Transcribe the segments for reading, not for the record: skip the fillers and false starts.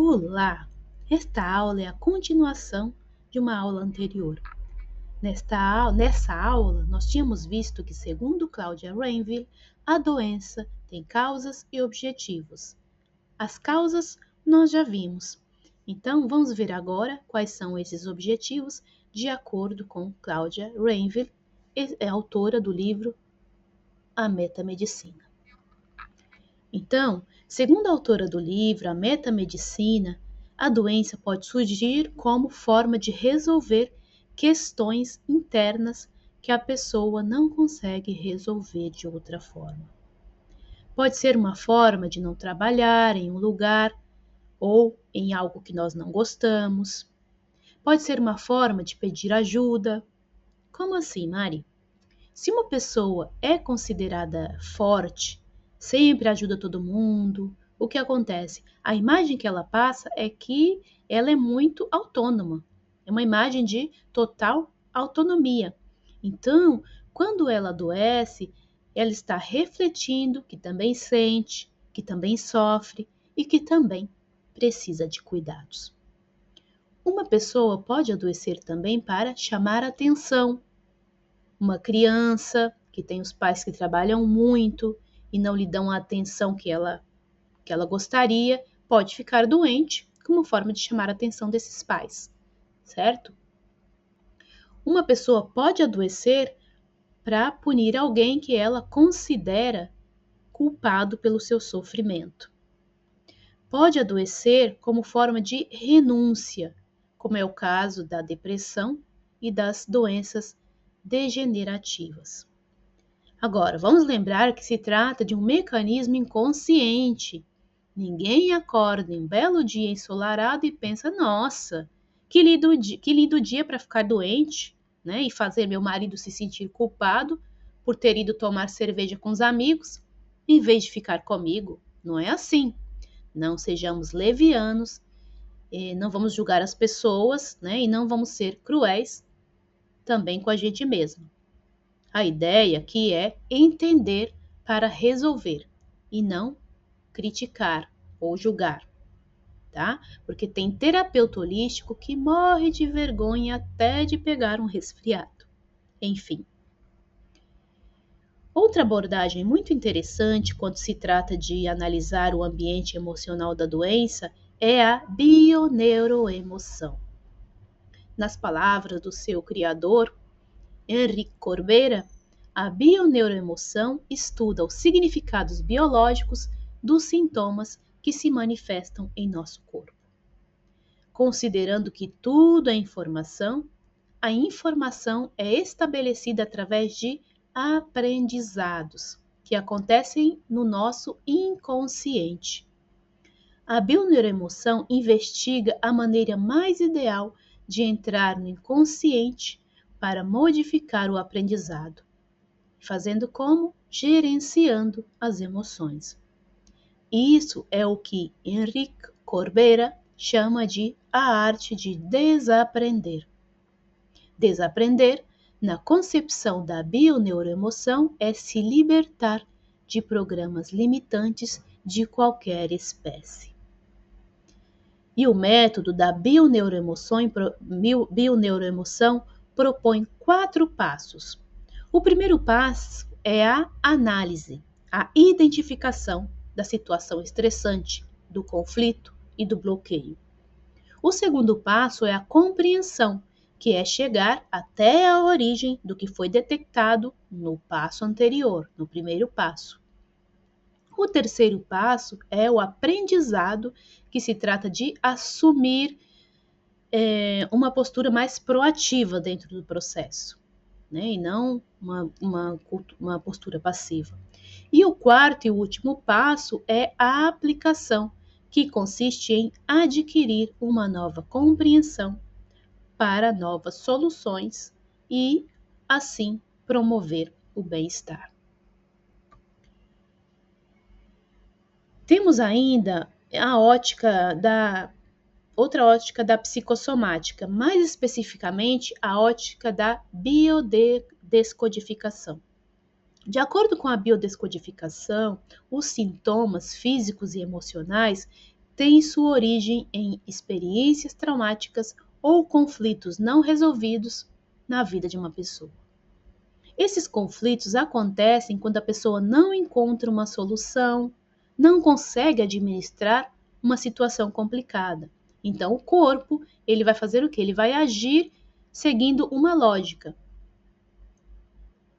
Olá! Esta aula é a continuação de uma aula anterior. Nessa aula, nós tínhamos visto que, segundo Claudia Rainville, a doença tem causas e objetivos. As causas nós já vimos. Então, vamos ver agora quais são esses objetivos de acordo com Claudia Rainville, é autora do livro A Metamedicina. Então, segundo a autora do livro, A Metamedicina, a doença pode surgir como forma de resolver questões internas que a pessoa não consegue resolver de outra forma. Pode ser uma forma de não trabalhar em um lugar ou em algo que nós não gostamos. Pode ser uma forma de pedir ajuda. Como assim, Mari? Se uma pessoa é considerada forte, sempre ajuda todo mundo, o que acontece? A imagem que ela passa é que ela é muito autônoma. É uma imagem de total autonomia. Então, quando ela adoece, ela está refletindo que também sente, que também sofre e que também precisa de cuidados. Uma pessoa pode adoecer também para chamar atenção. Uma criança que tem os pais que trabalham muito e não lhe dão a atenção que ela gostaria, pode ficar doente como forma de chamar a atenção desses pais, certo? Uma pessoa pode adoecer para punir alguém que ela considera culpado pelo seu sofrimento. Pode adoecer como forma de renúncia, como é o caso da depressão e das doenças degenerativas. Agora, vamos lembrar que se trata de um mecanismo inconsciente. Ninguém acorda em um belo dia ensolarado e pensa, nossa, que lindo dia para ficar doente, né? E fazer meu marido se sentir culpado por ter ido tomar cerveja com os amigos, em vez de ficar comigo. Não é assim. Não sejamos levianos, não vamos julgar as pessoas, né? E não vamos ser cruéis também com a gente mesmo. A ideia aqui é entender para resolver e não criticar ou julgar, tá? Porque tem terapeuta holístico que morre de vergonha até de pegar um resfriado. Enfim. Outra abordagem muito interessante quando se trata de analisar o ambiente emocional da doença é a bioneuroemoção. Nas palavras do seu criador, Henrique Corbera, a bioneuroemoção estuda os significados biológicos dos sintomas que se manifestam em nosso corpo. Considerando que tudo é informação, a informação é estabelecida através de aprendizados que acontecem no nosso inconsciente. A bioneuroemoção investiga a maneira mais ideal de entrar no inconsciente para modificar o aprendizado, fazendo como? Gerenciando as emoções. Isso é o que Henrique Corbera chama de a arte de desaprender. Desaprender, na concepção da bioneuroemoção, é se libertar de programas limitantes de qualquer espécie. E o método da bioneuroemoção propõe 4 passos. O primeiro passo é a análise, a identificação da situação estressante, do conflito e do bloqueio. O segundo passo é a compreensão, que é chegar até a origem do que foi detectado no passo anterior, no primeiro passo. O terceiro passo é o aprendizado, que se trata de assumir uma postura mais proativa dentro do processo, né? E não uma postura passiva. E o quarto e último passo é a aplicação, que consiste em adquirir uma nova compreensão para novas soluções e, assim, promover o bem-estar. Temos ainda outra ótica da psicossomática, mais especificamente a ótica da biodescodificação. De acordo com a biodescodificação, os sintomas físicos e emocionais têm sua origem em experiências traumáticas ou conflitos não resolvidos na vida de uma pessoa. Esses conflitos acontecem quando a pessoa não encontra uma solução, não consegue administrar uma situação complicada. Então, o corpo, ele vai fazer o quê? Ele vai agir seguindo uma lógica.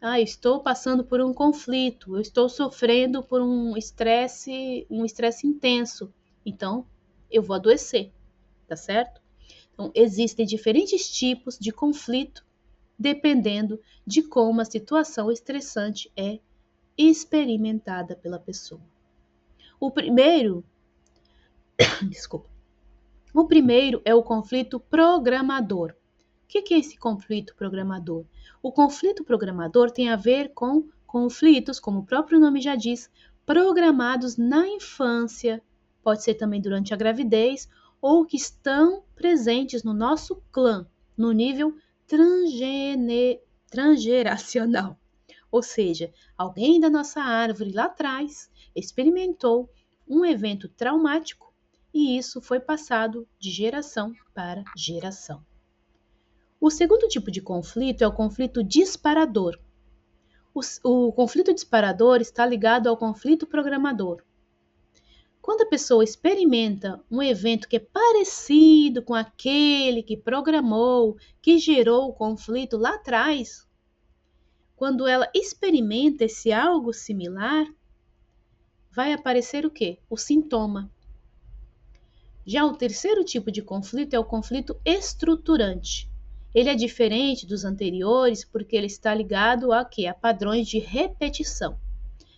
Eu estou passando por um conflito, eu estou sofrendo por um estresse intenso. Então, eu vou adoecer, tá certo? Então, existem diferentes tipos de conflito dependendo de como a situação estressante é experimentada pela pessoa. O primeiro é o conflito programador. O que é esse conflito programador? O conflito programador tem a ver com conflitos, como o próprio nome já diz, programados na infância, pode ser também durante a gravidez, ou que estão presentes no nosso clã, no nível transgeracional. Ou seja, alguém da nossa árvore lá atrás experimentou um evento traumático e isso foi passado de geração para geração. O segundo tipo de conflito é o conflito disparador. O conflito disparador está ligado ao conflito programador. Quando a pessoa experimenta um evento que é parecido com aquele que programou, que gerou o conflito lá atrás, quando ela experimenta esse algo similar, vai aparecer o quê? O sintoma. Já o terceiro tipo de conflito é o conflito estruturante. Ele é diferente dos anteriores porque ele está ligado a quê? A padrões de repetição.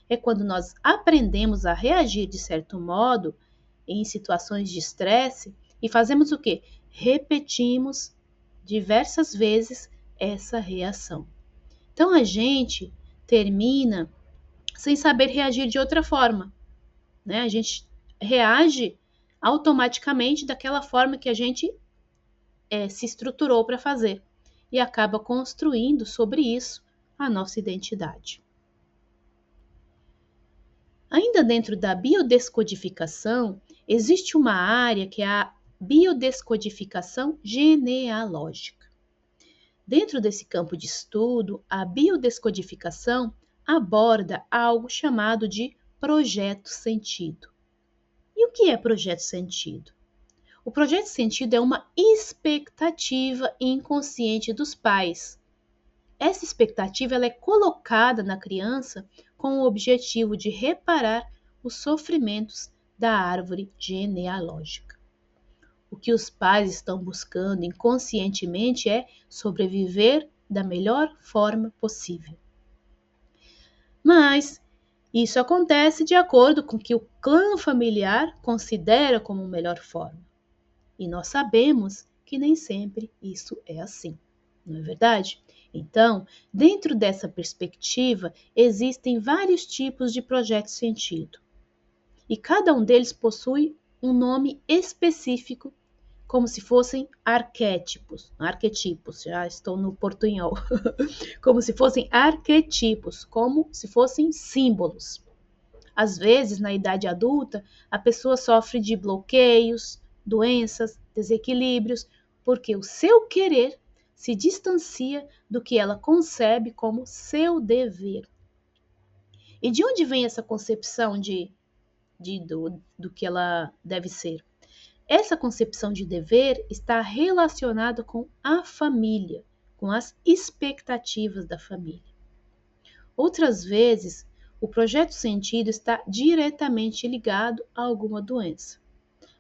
É quando nós aprendemos a reagir de certo modo em situações de estresse e fazemos o quê? Repetimos diversas vezes essa reação. Então a gente termina sem saber reagir de outra forma, né? A gente reage automaticamente daquela forma que a gente se estruturou para fazer e acaba construindo sobre isso a nossa identidade. Ainda dentro da biodescodificação, existe uma área que é a biodescodificação genealógica. Dentro desse campo de estudo, a biodescodificação aborda algo chamado de projeto sentido. E o que é projeto sentido? O projeto sentido é uma expectativa inconsciente dos pais. Essa expectativa ela é colocada na criança com o objetivo de reparar os sofrimentos da árvore genealógica. O que os pais estão buscando inconscientemente é sobreviver da melhor forma possível. Mas isso acontece de acordo com o que o clã familiar considera como a melhor forma. E nós sabemos que nem sempre isso é assim, não é verdade? Então, dentro dessa perspectiva, existem vários tipos de projeto sentido. E cada um deles possui um nome específico, como se fossem arquétipos, já estou no portunhol, como se fossem arquetipos, como se fossem símbolos. Às vezes, na idade adulta, a pessoa sofre de bloqueios, doenças, desequilíbrios, porque o seu querer se distancia do que ela concebe como seu dever. E de onde vem essa concepção do que ela deve ser? Essa concepção de dever está relacionada com a família, com as expectativas da família. Outras vezes, o projeto sentido está diretamente ligado a alguma doença.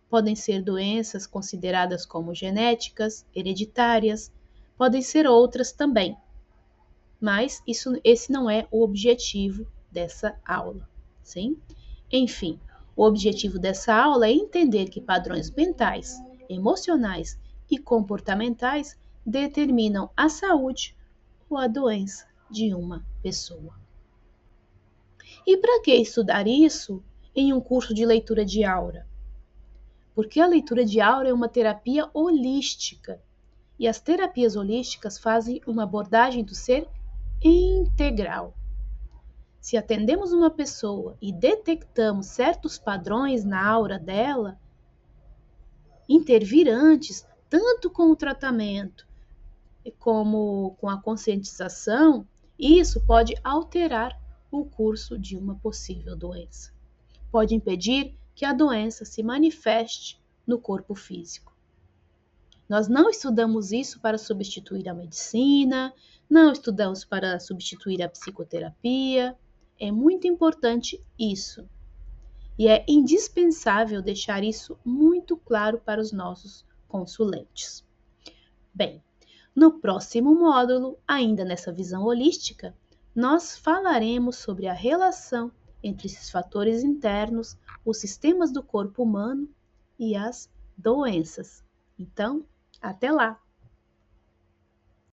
Podem ser doenças consideradas como genéticas, hereditárias, podem ser outras também. Mas esse não é o objetivo dessa aula, sim? Enfim, o objetivo dessa aula é entender que padrões mentais, emocionais e comportamentais determinam a saúde ou a doença de uma pessoa. E para que estudar isso em um curso de leitura de aura? Porque a leitura de aura é uma terapia holística e as terapias holísticas fazem uma abordagem do ser integral. Se atendemos uma pessoa e detectamos certos padrões na aura dela, intervir antes, tanto com o tratamento como com a conscientização, isso pode alterar o curso de uma possível doença. Pode impedir que a doença se manifeste no corpo físico. Nós não estudamos isso para substituir a medicina, não estudamos para substituir a psicoterapia. É muito importante isso. E é indispensável deixar isso muito claro para os nossos consulentes. Bem, no próximo módulo, ainda nessa visão holística, nós falaremos sobre a relação entre esses fatores internos, os sistemas do corpo humano e as doenças. Então, até lá!